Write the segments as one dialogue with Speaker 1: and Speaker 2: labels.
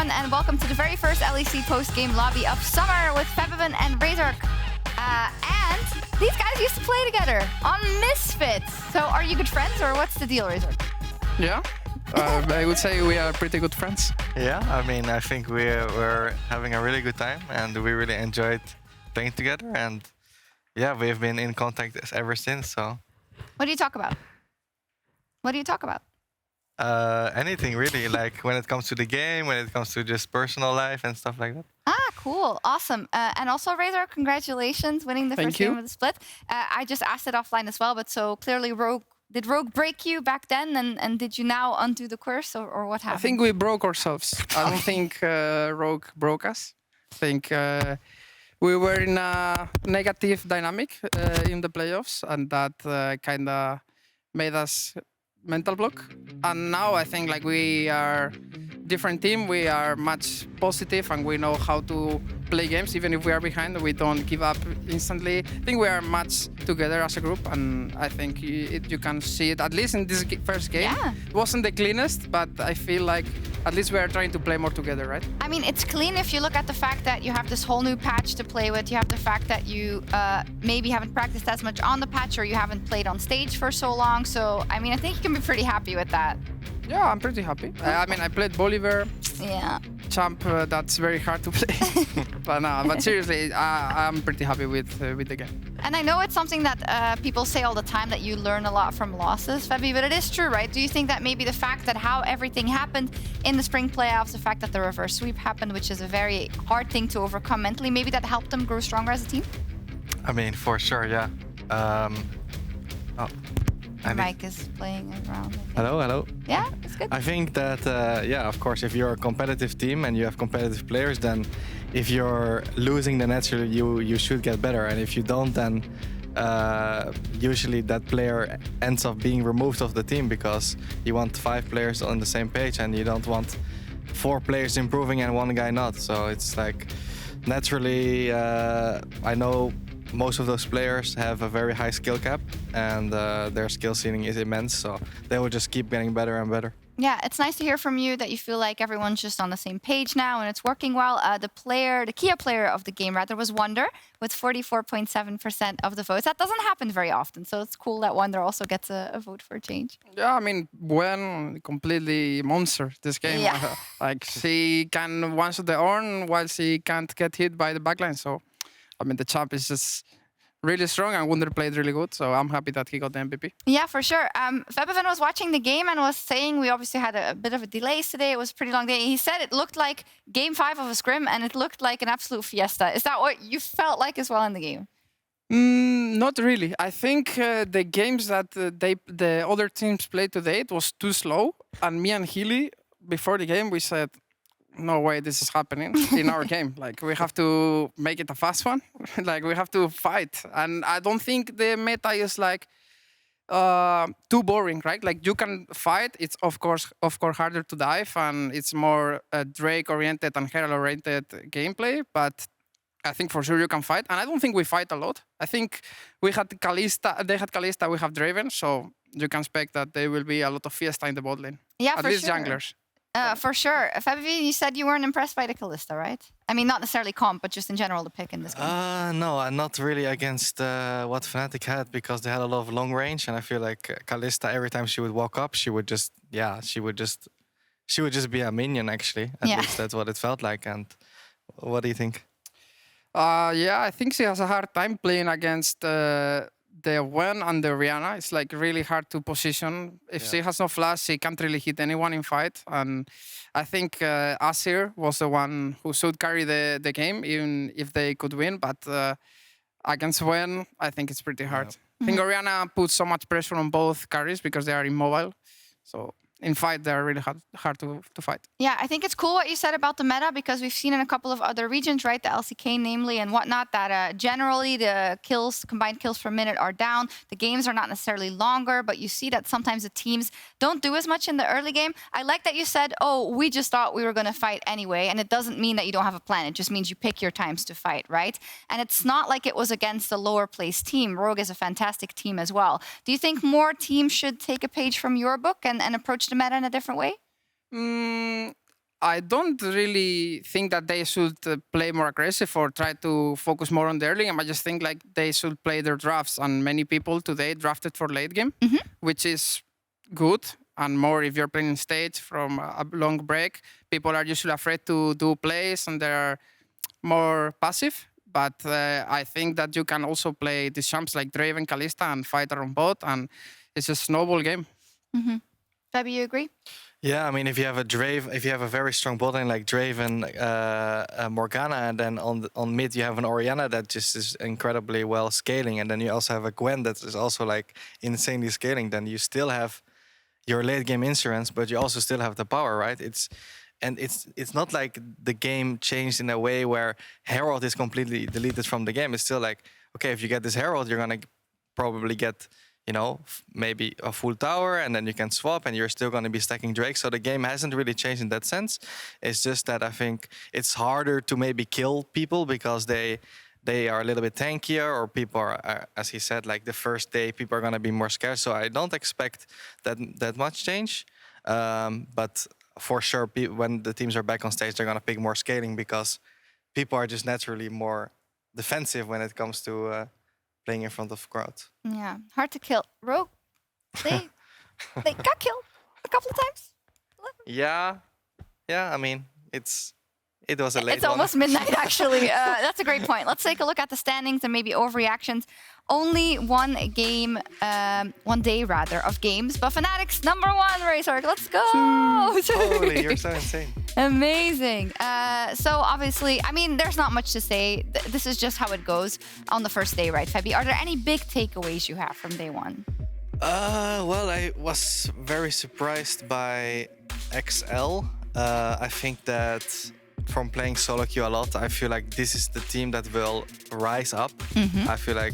Speaker 1: everyone, and welcome to the very first LEC post-game lobby of summer with Febiven and Razork. And these guys used to play together on Misfits. So are you good friends, or what's the deal, Razork?
Speaker 2: Yeah, I would say we are pretty good friends.
Speaker 3: Yeah, I mean, I think we're having a really good time, and we really enjoyed playing together. And yeah, we've been in contact ever since. So.
Speaker 1: What do you talk about? What do you talk about?
Speaker 3: Anything really, like when it comes to the game, when it comes to just personal life and stuff like that.
Speaker 1: Ah, cool. Awesome. And also, Razor, congratulations winning the first game of the split. I just asked it offline as well, but so clearly did Rogue break you back then, and did you now undo the curse, or what happened?
Speaker 2: I think we broke ourselves. I don't think Rogue broke us. I think we were in a negative dynamic in the playoffs, and that kind of made us mental block. And now I think like we are different team. We are much positive, and we know how to play games. Even if we are behind, we don't give up instantly. I think we are much together as a group, and I think you can see it at least in this first game.
Speaker 1: Yeah.
Speaker 2: It wasn't the cleanest, but I feel like at least we are trying to play more together, right?
Speaker 1: I mean, it's clean if you look at the fact that you have this whole new patch to play with. You have the fact that you maybe haven't practiced as much on the patch, or you haven't played on stage for so long. So, I mean, I think you can be pretty happy with that.
Speaker 2: Yeah, I'm pretty happy. I mean, I played Bolivar.
Speaker 1: Yeah.
Speaker 2: Champ, that's very hard to play. But seriously, I'm pretty happy with the game.
Speaker 1: And I know it's something that people say all the time, that you learn a lot from losses, Febby, but it is true, right? Do you think that maybe the fact that how everything happened in the spring playoffs, the fact that the reverse sweep happened, which is a very hard thing to overcome mentally, maybe that helped them grow stronger as a team?
Speaker 3: I mean, for sure, yeah.
Speaker 1: Mike is playing around.
Speaker 3: Hello.
Speaker 1: Yeah, it's good.
Speaker 3: I think that, yeah, of course, if you're a competitive team and you have competitive players, then if you're losing, then naturally you should get better. And if you don't, then usually that player ends up being removed of the team, because you want 5 players on the same page and you don't want 4 players improving and 1 guy not. So it's like, naturally, I know most of those players have a very high skill cap, and their skill ceiling is immense, so they will just keep getting better and better.
Speaker 1: Yeah, it's nice to hear from you that you feel like everyone's just on the same page now and it's working well. The Kia player of the game, rather, was Wonder with 44.7% of the votes. That doesn't happen very often, so it's cool that Wonder also gets a vote for a change.
Speaker 2: Yeah, I mean, Gwen completely monster this game.
Speaker 1: Yeah.
Speaker 2: Like, she can one-shot the Ornn while she can't get hit by the backline, so I mean, the champ is just really strong, and Wunder played really good, so I'm happy that he got the MVP.
Speaker 1: Yeah, for sure. Febiven was watching the game and was saying we obviously had a bit of a delay today. It was a pretty long day. He said it looked like game 5 of a scrim, and it looked like an absolute fiesta. Is that what you felt like as well in the game?
Speaker 2: Not really. I think the games that the other teams played today, it was too slow. And me and Healy, before the game, we said, no way this is happening in our game. Like, we have to make it a fast one. Like, we have to fight. And I don't think the meta is like too boring, right? Like, you can fight. It's of course harder to dive, and it's more Drake-oriented and Herald-oriented gameplay. But I think for sure you can fight. And I don't think we fight a lot. I think we had Kalista, they had Kalista, we have Draven. So you can expect that there will be a lot of fiesta in the bot lane.
Speaker 1: Yeah,
Speaker 2: at least junglers.
Speaker 1: For sure. Fabi, you said you weren't impressed by the Kalista, right? I mean, not necessarily comp, but just in general the pick in this game.
Speaker 3: No, I'm not really against what Fnatic had, because they had a lot of long range, and I feel like Kalista, every time she would walk up, she would just be a minion, actually. At least that's what it felt like. And what do you think?
Speaker 2: Yeah, I think she has a hard time playing against the Gwen and the Rihanna. It's like really hard to position. If she has no flash, she can't really hit anyone in fight. And I think Asir was the one who should carry the game, even if they could win. But against Gwen, I think it's pretty hard. I think Orianna puts so much pressure on both carries because they are immobile. So in fight, they're really hard to fight.
Speaker 1: Yeah, I think it's cool what you said about the meta, because we've seen in a couple of other regions, right, the LCK namely and whatnot, that generally the combined kills per minute are down. The games are not necessarily longer, but you see that sometimes the teams don't do as much in the early game. I like that you said, oh, we just thought we were going to fight anyway, and it doesn't mean that you don't have a plan. It just means you pick your times to fight, right? And it's not like it was against a lower placed team. Rogue is a fantastic team as well. Do you think more teams should take a page from your book and approach the meta in a different way?
Speaker 2: I don't really think that they should play more aggressive or try to focus more on the early game. I just think like they should play their drafts, and many people today drafted for late game, which is good. And more if you're playing in stage from a long break, people are usually afraid to do plays and they're more passive. But I think that you can also play these champs like Draven, Kalista, and Fighter on bot, and it's a snowball game.
Speaker 1: Fabi, you agree?
Speaker 3: Yeah, I mean, if you have a very strong bot lane like Draven, Morgana, and then on mid you have an Orianna that just is incredibly well scaling, and then you also have a Gwen that is also like insanely scaling, then you still have your late game insurance, but you also still have the power, right? It's not like the game changed in a way where Herald is completely deleted from the game. It's still like, okay, if you get this Herald, you're gonna probably get, you know, maybe a full tower, and then you can swap, and you're still gonna be stacking Drake. So the game hasn't really changed in that sense. It's just that I think it's harder to maybe kill people because they are a little bit tankier, or people are, as he said, like the first day, people are going to be more scarce. So I don't expect that much change. But for sure, when the teams are back on stage, they're going to pick more scaling because people are just naturally more defensive when it comes to playing in front of crowds.
Speaker 1: Yeah, hard to kill. Rogue, they got killed a couple of times.
Speaker 3: Yeah. I mean, it was a late
Speaker 1: It's almost midnight, actually. That's a great point. Let's take a look at the standings and maybe overreactions. Only one day of games. But Fnatic's #1, Razork. Let's go!
Speaker 3: Holy, you're so insane.
Speaker 1: Amazing. So obviously, I mean, there's not much to say. This is just how it goes on the first day, right, Febi? Are there any big takeaways you have from day one?
Speaker 3: Well, I was very surprised by XL. I think that from playing solo queue a lot, I feel like this is the team that will rise up. I feel like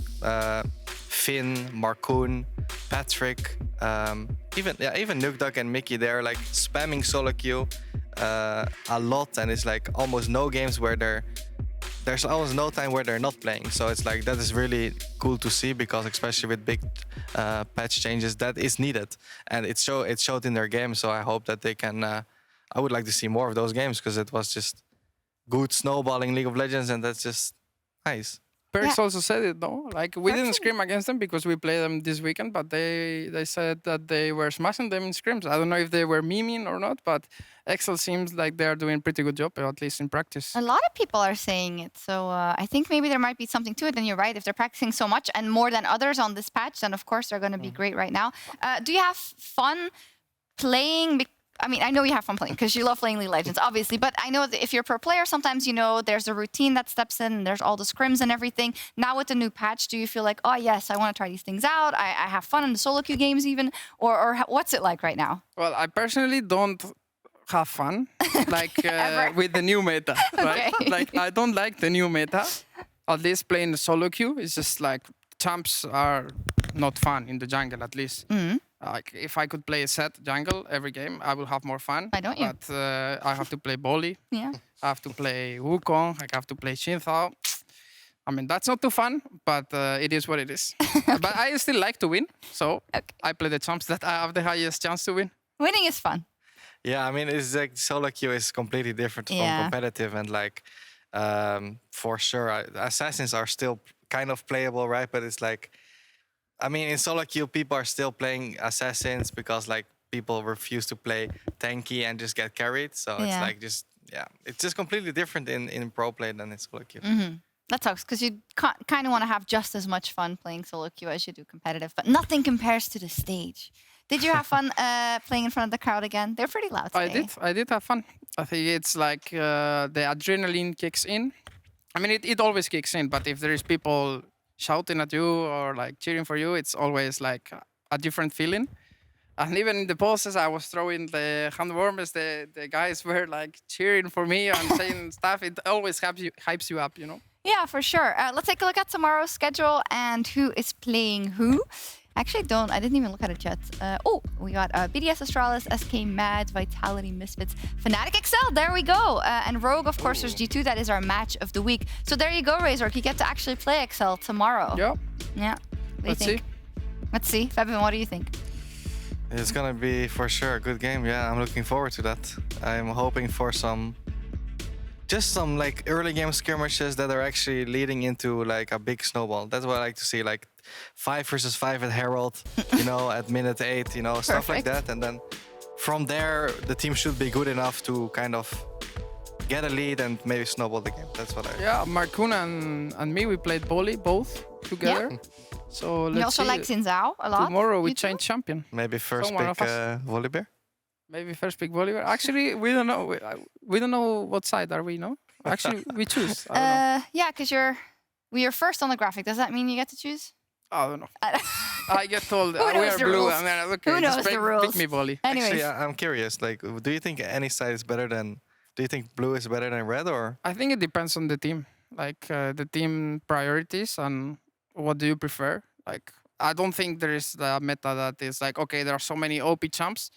Speaker 3: Finn, Marcoon, Patrick, even Nukduck and Mickey, they're like spamming solo queue a lot, and it's like almost no games where there's almost no time where they're not playing. So it's like that is really cool to see, because especially with big patch changes, that is needed, and it showed in their game. So I hope that they can. I would like to see more of those games, because it was just good snowballing League of Legends, and that's just nice.
Speaker 2: Perks also said it, no? Like, we didn't scrim against them because we played them this weekend, but they said that they were smashing them in scrims. I don't know if they were memeing or not, but XL seems like they're doing a pretty good job, at least in practice.
Speaker 1: A lot of people are saying it, so I think maybe there might be something to it. And you're right, if they're practicing so much and more than others on this patch, then of course they're going to be great right now. Do you have fun playing? I mean, I know you have fun playing because you love playing League of Legends, obviously. But I know that if you're a pro player, sometimes, you know, there's a routine that steps in, and there's all the scrims and everything. Now with the new patch, do you feel like, oh, yes, I want to try these things out. I have fun in the solo queue games even. Or what's it like right now?
Speaker 2: Well, I personally don't have fun, like with the new meta, right?
Speaker 1: Okay.
Speaker 2: Like, I don't like the new meta. At least playing the solo queue is just like, champs are not fun in the jungle, at least. Like, if I could play a set jungle every game, I will have more fun.
Speaker 1: Why don't you?
Speaker 2: But I have to play Bolly.
Speaker 1: Yeah.
Speaker 2: I have to play Wukong. I have to play Xingqiao. I mean, that's not too fun, but it is what it is. But I still like to win, so I play the champs that I have the highest chance to win.
Speaker 1: Winning is fun.
Speaker 3: Yeah, I mean, it's like solo queue is completely different from competitive, and like for sure, assassins are still kind of playable, right? But it's like, I mean, in solo queue, people are still playing assassins because like people refuse to play tanky and just get carried. So it's like it's just completely different in pro play than in solo queue.
Speaker 1: That sucks, because you kind of want to have just as much fun playing solo queue as you do competitive, but nothing compares to the stage. Did you have fun playing in front of the crowd again? They're pretty loud today.
Speaker 2: I did have fun. I think it's like the adrenaline kicks in. I mean, it always kicks in, but if there is people shouting at you or like cheering for you, it's always like a different feeling. And even in the poses, I was throwing the hand warmers, the guys were like cheering for me and saying stuff. It always hypes you up, you know?
Speaker 1: Yeah, for sure. Let's take a look at tomorrow's schedule and who is playing who. Actually, I didn't even look at it yet. We got BDS Astralis, SK Mad, Vitality Misfits, Fnatic XL, there we go. And Rogue, of course, there's G2, that is our match of the week. So there you go, Razork, you get to actually play XL tomorrow.
Speaker 2: Yeah.
Speaker 1: Yeah.
Speaker 2: Let's see.
Speaker 1: Let's see. Febiven, what do you think?
Speaker 3: It's gonna be for sure a good game. Yeah, I'm looking forward to that. I'm hoping for just some like early game skirmishes that are actually leading into like a big snowball. That's what I like to see, like 5 versus 5 at Herald, you know, at minute 8, you know, stuff like that. And then from there, the team should be good enough to kind of get a lead and maybe snowball the game. That's what I...
Speaker 2: Yeah, Markuna and me, we played volley both together.
Speaker 1: Yeah.
Speaker 2: So let's
Speaker 1: You also
Speaker 2: see.
Speaker 1: like Xin Zhao a lot.
Speaker 2: Tomorrow we
Speaker 1: you two?
Speaker 2: change champion.
Speaker 3: Maybe first
Speaker 2: Someone
Speaker 3: pick
Speaker 2: of us.
Speaker 3: Volibear?
Speaker 2: Maybe first pick Bolivar. Actually, we don't know. We don't know what side are we, no? Actually, we choose. I don't know.
Speaker 1: Yeah, because you're first on the graphic. Does that mean you get to choose?
Speaker 2: I don't know. I get told
Speaker 1: Who
Speaker 2: we
Speaker 1: knows
Speaker 2: are
Speaker 1: the
Speaker 2: blue,
Speaker 1: rules?
Speaker 2: and then okay,
Speaker 1: Who
Speaker 2: just
Speaker 1: knows the
Speaker 2: pick
Speaker 1: rules?
Speaker 2: me volley.
Speaker 1: Anyways,
Speaker 3: Actually, I'm curious. Like, do you think any side is better than... Do you think blue is better than red, or...?
Speaker 2: I think it depends on the team, like the team priorities and what do you prefer. Like, I don't think there is the meta that is like, okay, there are so many OP champs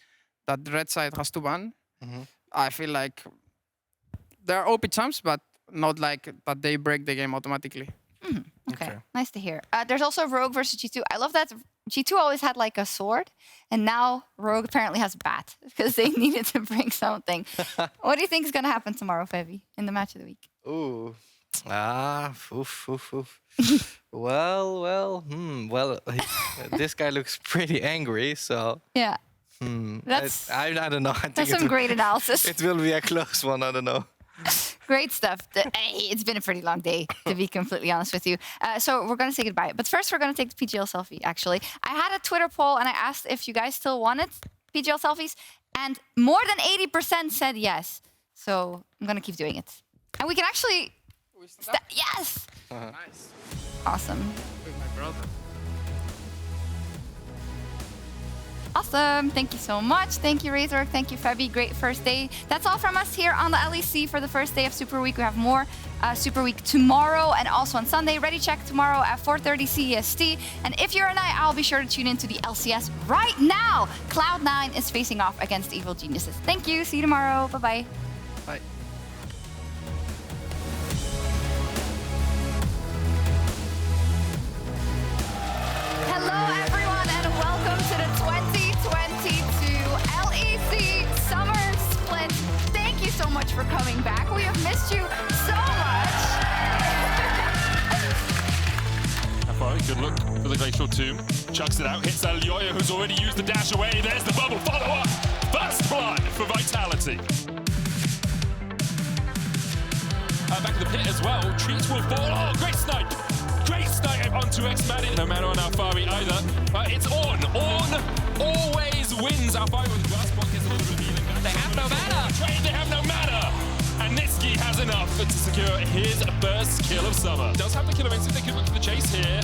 Speaker 2: that the red side has to ban.
Speaker 3: Mhm.
Speaker 2: I feel like there are OP champs, but not like that they break the game automatically.
Speaker 1: okay, nice to hear. There's also Rogue versus G2. I love that G2 always had like a sword, and now Rogue apparently has a bat because they needed to bring something. What do you think is going to happen tomorrow, Febby, in the match of the week?
Speaker 3: Ooh. Oof. Well, this guy looks pretty angry, so...
Speaker 1: Yeah,
Speaker 3: That's... I don't know. I think
Speaker 1: that's some great analysis.
Speaker 3: it will be a close one, I don't know.
Speaker 1: Great stuff. Hey, it's been a pretty long day, to be completely honest with you. So we're going to say goodbye. But first, we're going to take the PGL selfie, actually. I had a Twitter poll, and I asked if you guys still wanted PGL selfies. And more than 80% said yes. So I'm going to keep doing it. And we can actually... Yes!
Speaker 2: Nice.
Speaker 1: Awesome.
Speaker 2: With my brother.
Speaker 1: Awesome. Thank you so much. Thank you, Razork. Thank you, Febby. Great first day. That's all from us here on the LEC for the first day of Super Week. We have more Super Week tomorrow and also on Sunday. Ready check tomorrow at 4:30 CEST. And if you're a Knight, I'll be sure to tune into the LCS right now. Cloud9 is facing off against Evil Geniuses. Thank you. See you tomorrow. Bye-bye.
Speaker 2: Bye.
Speaker 1: Hello, everyone, and welcome to the 2022 LEC Summer Split. Thank you so much for coming back. We have missed you so much.
Speaker 4: Good look for the Glacial Tomb. Chucks it out, hits Alioya, who's already used the dash away. There's the bubble follow-up. First blood for Vitality. Back to the pit as well. Treats will fall. Oh, great snipe. Great snipe onto X-Maddie. No matter on Alfari either. It's on. Always wins. Alfari with the glass block gets a little bit of healing. They have no mana. They have no mana. And Nitsky has enough to secure his first kill of summer. Does have the kill of instant. They could look for the chase here.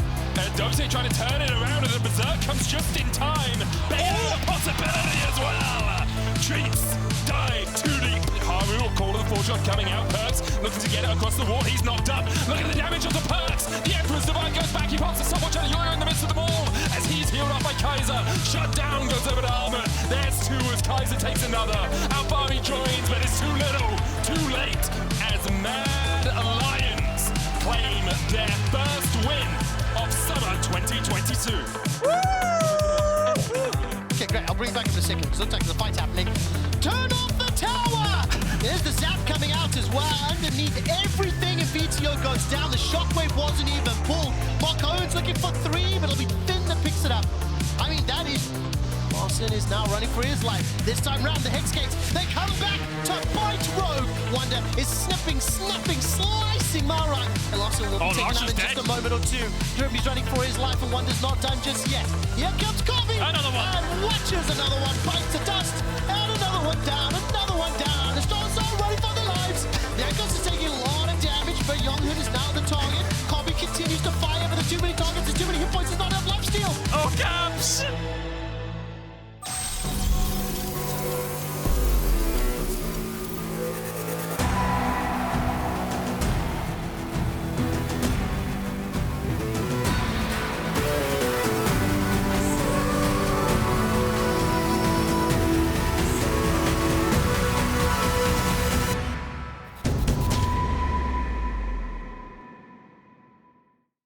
Speaker 4: Doze trying to turn it around, and the Berserk comes just in time. Oh, a possibility as well. Treats dive to the Haru, call of the fortune coming out. Perks looking to get it across the wall. He's knocked up. Look at the damage of the Perks. The Emperor's Divine goes back. He pops a somewhat Yoyo in the midst of them all as he's healed up by Kaiser. Shut down goes over to Almond. There's two as Kaiser takes another. Alfari joins, but it's too little, too late as Mad Lions claim their first win of summer 2022.
Speaker 5: Okay, great. I'll bring it back in a second because it looks like there's a fight happening. Turn off the tower! There's the zap coming out as well. Underneath everything in BTO goes down. The shockwave wasn't even pulled. Mark Owen's looking for 3, but it'll be Finn that picks it up. I mean, that is... Larson is now running for his life. This time round, the Hex Gates, they come back to bite Rogue. Wonder is snapping, slicing Marai. And Larson will be taken out in just a moment or two. Derby's running for his life, and Wonder's not done just yet. Here comes Kobe.
Speaker 4: Another one.
Speaker 5: And watches another one bite to dust. And another one down, The Stars are running for their lives. The Echoes is taking a lot of damage, but Younghood is now the target. Kobe continues to fight.